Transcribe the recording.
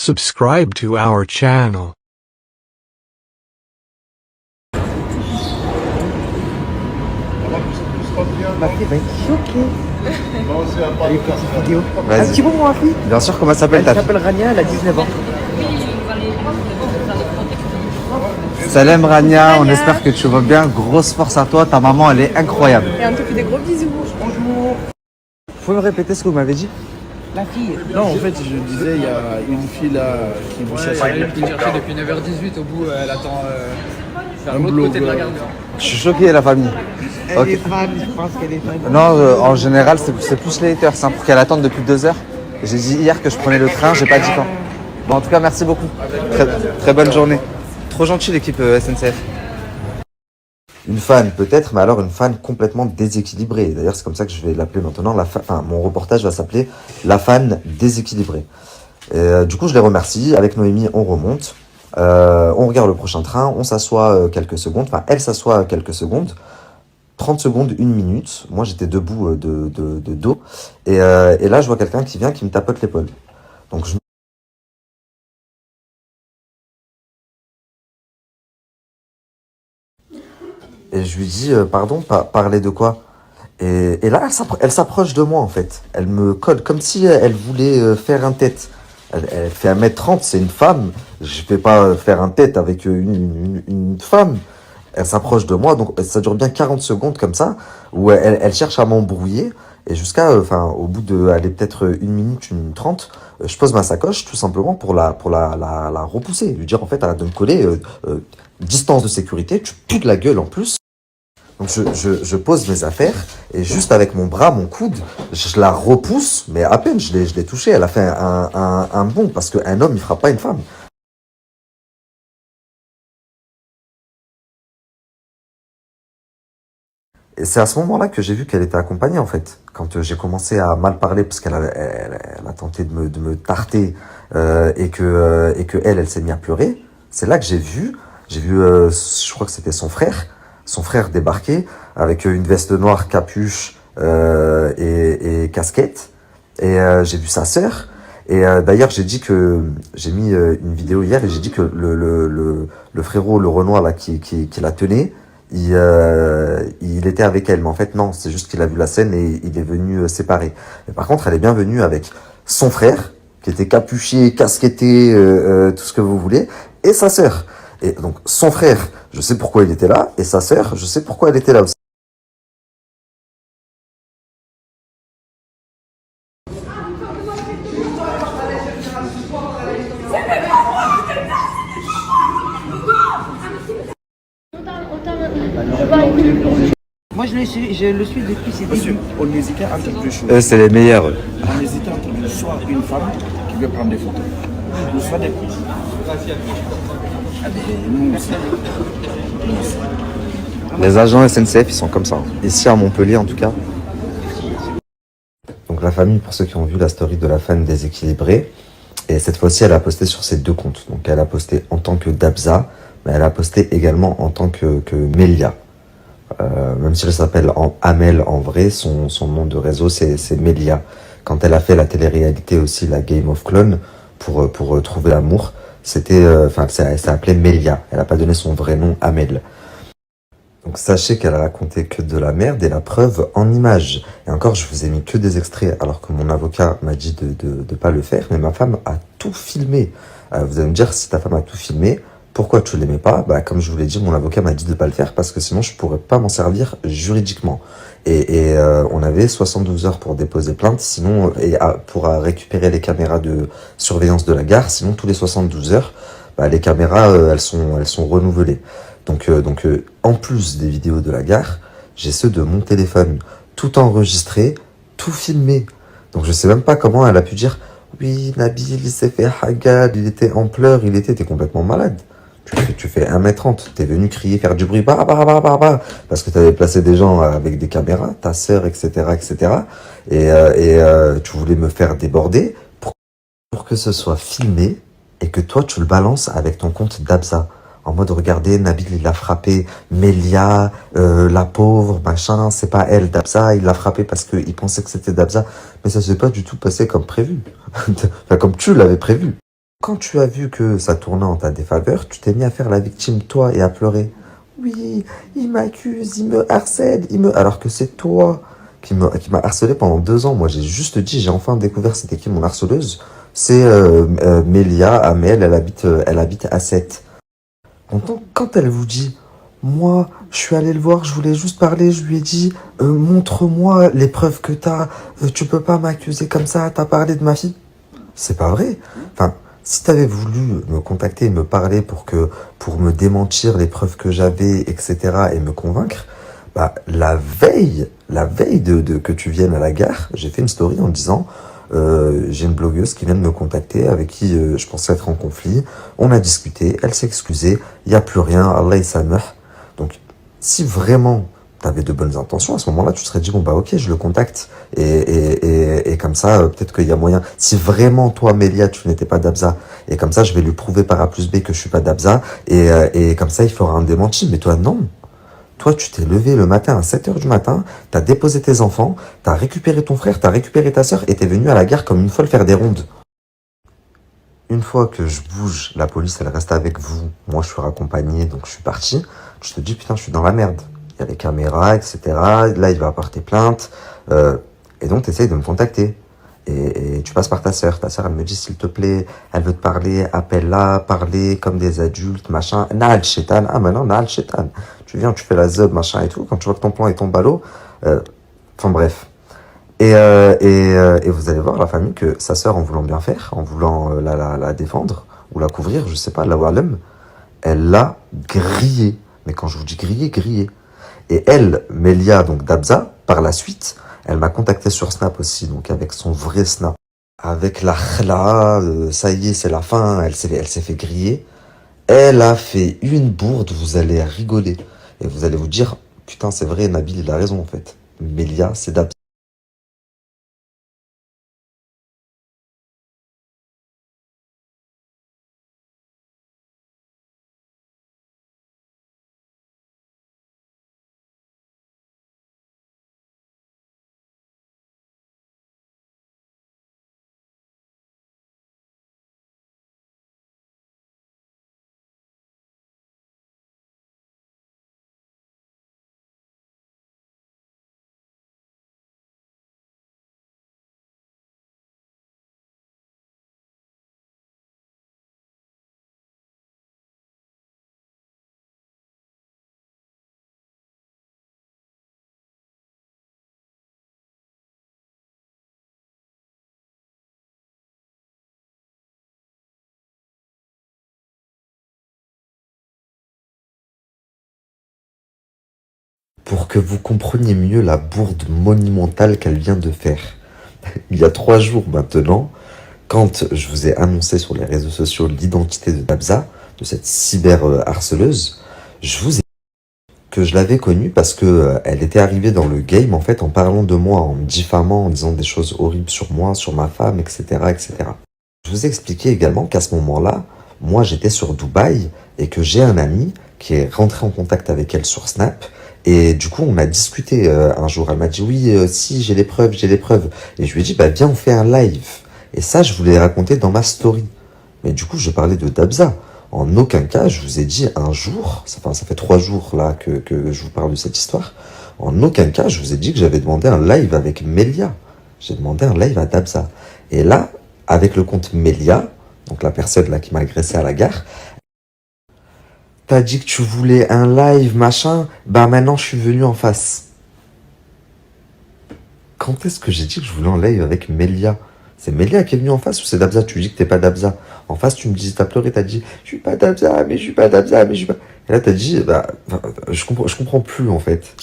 Subscribe to our channel. Ma fille va être choquée. Avec cette vidéo. Un Vas-y. petit mot, ma fille. Bien sûr, comment ça s'appelle Elle ta fille? s'appelle Rania, elle a 19 ans. Salam Rania, on espère que tu vas bien. Grosse force à toi, ta maman elle est incroyable. Et on te fait des gros bisous. Bonjour. Vous pouvez me répéter ce que vous m'avez dit? La fille. Non, en fait, je disais, il y a une fille là qui vous cherche Elle est chercher depuis 9h18, au bout, elle attend vers Un l'autre côté de la blogueur. gare. Je suis choqué la famille. Elle Ok. est fan, je pense qu'elle est fan. Non, en général c'est plus les haters, hein, pour qu'elle attende depuis 2 heures. J'ai dit hier que je prenais le train, j'ai pas dit quand. Bon, en tout cas, merci beaucoup. Très bonne journée. Trop gentil l'équipe SNCF. Une fan peut-être, mais alors une fan complètement déséquilibrée. D'ailleurs, c'est comme ça que je vais l'appeler maintenant. Mon reportage va s'appeler La fan déséquilibrée. Du coup, je les remercie. Avec Noémie, on remonte. On regarde le prochain train. On s'assoit quelques secondes. Enfin, elle s'assoit quelques secondes. 30 secondes, 1 minute. Moi, j'étais debout de dos. Et là, je vois quelqu'un qui vient, qui me tapote l'épaule. Donc, et je lui dis, pardon, parler de quoi? Et là, elle s'approche de moi, en fait. Elle me colle, comme si elle voulait faire un tête. Elle fait 1m30, c'est une femme. Je vais pas faire un tête avec une femme. Elle s'approche de moi, donc ça dure bien 40 secondes comme ça, où elle cherche à m'embrouiller. Et jusqu'à, au bout de, allez, peut-être 1 minute, 1 minute 30, je pose ma sacoche tout simplement pour la repousser. Lui dire, en fait, arrête de me coller, distance de sécurité, tu putes la gueule en plus. Donc je pose mes affaires et juste avec mon bras, mon coude, je la repousse, mais à peine je l'ai touchée. Elle a fait un bond parce qu'un homme, il frappe pas une femme. Et c'est à ce moment-là que j'ai vu qu'elle était accompagnée, en fait. Quand j'ai commencé à mal parler, parce qu'elle a tenté de me tarter, et que elle s'est mise à pleurer, c'est là que j'ai vu, je crois que c'était son frère débarquer avec une veste noire, capuche et casquette. Et j'ai vu sa sœur. Et d'ailleurs, j'ai mis une vidéo hier et j'ai dit que le frérot, le Renoir là qui la tenait, il était avec elle, mais en fait non, c'est juste qu'il a vu la scène et il est venu séparer. Mais par contre, elle est bien venue avec son frère, qui était capuché, casquetté, tout ce que vous voulez, et sa sœur. Et donc son frère, je sais pourquoi il était là, et sa sœur, je sais pourquoi elle était là aussi. Moi, je le suis depuis ses Monsieur, débuts. on hésitait entre deux choses. Eux, c'est les meilleurs. On hésitait entre soit une femme qui veut prendre des photos, ou soit des coups. Ah, mais nous aussi. Les agents SNCF, ils sont comme ça. Ici à Montpellier, en tout cas. Donc la famille, pour ceux qui ont vu la story de la fan déséquilibrée, et cette fois-ci, elle a posté sur ses 2 comptes. Donc elle a posté en tant que Dabza, mais elle a posté également en tant que Melia. Même si elle s'appelle Amel en vrai, son nom de réseau c'est Melia. Quand elle a fait la télé-réalité aussi, la Game of Clones, pour trouver l'amour, c'était, elle s'est appelée Melia. Elle a pas donné son vrai nom, Amel. Donc sachez qu'elle a raconté que de la merde et la preuve en images. Et encore, je vous ai mis que des extraits alors que mon avocat m'a dit de pas le faire, mais ma femme a tout filmé. Vous allez me dire, si ta femme a tout filmé, pourquoi tu l'aimais pas? Bah, comme je vous l'ai dit, mon avocat m'a dit de pas le faire parce que sinon je pourrais pas m'en servir juridiquement. Et on avait 72 heures pour déposer plainte, sinon pour récupérer les caméras de surveillance de la gare. Sinon tous les 72 heures, bah, les caméras elles sont renouvelées. Donc en plus des vidéos de la gare, j'ai ceux de mon téléphone, tout enregistré, tout filmé. Donc je sais même pas comment elle a pu dire oui, Nabil il s'est fait hagal, il était en pleurs, t'es complètement malade. Tu fais 1m30, t'es venu crier, faire du bruit, parce que t'avais placé des gens avec des caméras, ta sœur, etc., etc. Et tu voulais me faire déborder pour que ce soit filmé et que toi tu le balances avec ton compte Dabza. En mode, regardez, Nabil, il a frappé Melia, la pauvre, machin, c'est pas elle, Dabza, il l'a frappé parce qu'il pensait que c'était Dabza. Mais ça s'est pas du tout passé comme prévu. Enfin, comme tu l'avais prévu. Quand tu as vu que ça tournait en ta défaveur, tu t'es mis à faire la victime, toi, et à pleurer. Oui, il m'accuse, il me harcèle, Alors que c'est toi qui m'a harcelé pendant 2 ans. Moi, j'ai juste dit, j'ai enfin découvert c'était qui mon harceleuse. C'est Mélia, Amel, elle habite à 7. Quand elle vous dit, moi, je suis allé le voir, je voulais juste parler, je lui ai dit, montre-moi les preuves que t'as, tu peux pas m'accuser comme ça, t'as parlé de ma fille. C'est pas vrai. Enfin, si t'avais voulu me contacter et me parler pour me démentir les preuves que j'avais, etc., et me convaincre, bah, la veille que tu viennes à la gare, j'ai fait une story en disant, j'ai une blogueuse qui vient de me contacter, avec qui je pensais être en conflit. On a discuté, elle s'est excusée, il n'y a plus rien, Allah il s'amène. Donc, si vraiment t'avais de bonnes intentions, à ce moment-là, tu te serais dit, bon bah ok, je le contacte, et comme ça, peut-être qu'il y a moyen. Si vraiment, toi, Mélia, tu n'étais pas d'Abza, et comme ça, je vais lui prouver par A plus B que je suis pas d'Abza, et comme ça, il fera un démenti. Mais toi, non. Toi, tu t'es levé le matin à 7h du matin, t'as déposé tes enfants, t'as récupéré ton frère, t'as récupéré ta sœur, et t'es venu à la gare comme une folle faire des rondes. Une fois que je bouge, la police, elle reste avec vous. Moi, je suis raccompagné, donc je suis parti. Je te dis, putain, je suis dans la merde. Il y a les caméras, etc. Là, il va porter plainte. Et donc, tu essayes de me contacter. Et tu passes par ta sœur. Ta sœur, elle me dit, s'il te plaît, elle veut te parler, appelle-la, parler comme des adultes, machin. Na'al Shetan. Ah, maintenant, Na'al Shetan. Tu viens, tu fais la zob, machin et tout. Quand tu vois que ton plan est tombé à l'eau. Enfin, bref. Et vous allez voir la famille que sa sœur, en voulant bien faire, en voulant la défendre, ou la couvrir, je sais pas, la Walem, elle l'a grillée. Mais quand je vous dis grillée, grillée. Et elle, Mélia, donc d'Abza, par la suite, elle m'a contacté sur Snap aussi, donc avec son vrai Snap. Avec la khla, ça y est, c'est la fin, elle s'est fait griller. Elle a fait une bourde, vous allez rigoler. Et vous allez vous dire, putain, c'est vrai, Nabil, il a raison en fait. Mélia, c'est d'Abza. Pour que vous compreniez mieux la bourde monumentale qu'elle vient de faire. Il y a 3 jours maintenant, quand je vous ai annoncé sur les réseaux sociaux l'identité de Dabza, de cette cyber-harceleuse, je vous ai dit que je l'avais connue parce que elle était arrivée dans le game en fait en parlant de moi, en me diffamant, en disant des choses horribles sur moi, sur ma femme, etc., etc. Je vous ai expliqué également qu'à ce moment-là, moi j'étais sur Dubaï et que j'ai un ami qui est rentré en contact avec elle sur Snap. Et du coup, on a discuté un jour. Elle m'a dit, oui, si, j'ai les preuves. Et je lui ai dit, bah viens, on fait un live. Et ça, je voulais raconter dans ma story. Mais du coup, je parlais de Dabza. En aucun cas, je vous ai dit un jour, ça fait 3 jours là que je vous parle de cette histoire. En aucun cas, je vous ai dit que j'avais demandé un live avec Mélia. J'ai demandé un live à Dabza. Et là, avec le compte Mélia, donc la personne là qui m'a agressé à la gare, t'as dit que tu voulais un live, machin, bah maintenant je suis venu en face. Quand est-ce que j'ai dit que je voulais un live avec Mélia? C'est Mélia qui est venue en face ou c'est Dabza? Tu dis que t'es pas Dabza. En face, tu me dis, t'as pleuré, t'as dit, je suis pas Dabza, mais je suis pas Dabza, mais je suis pas... Et là, t'as dit, bah, je comprends plus en fait.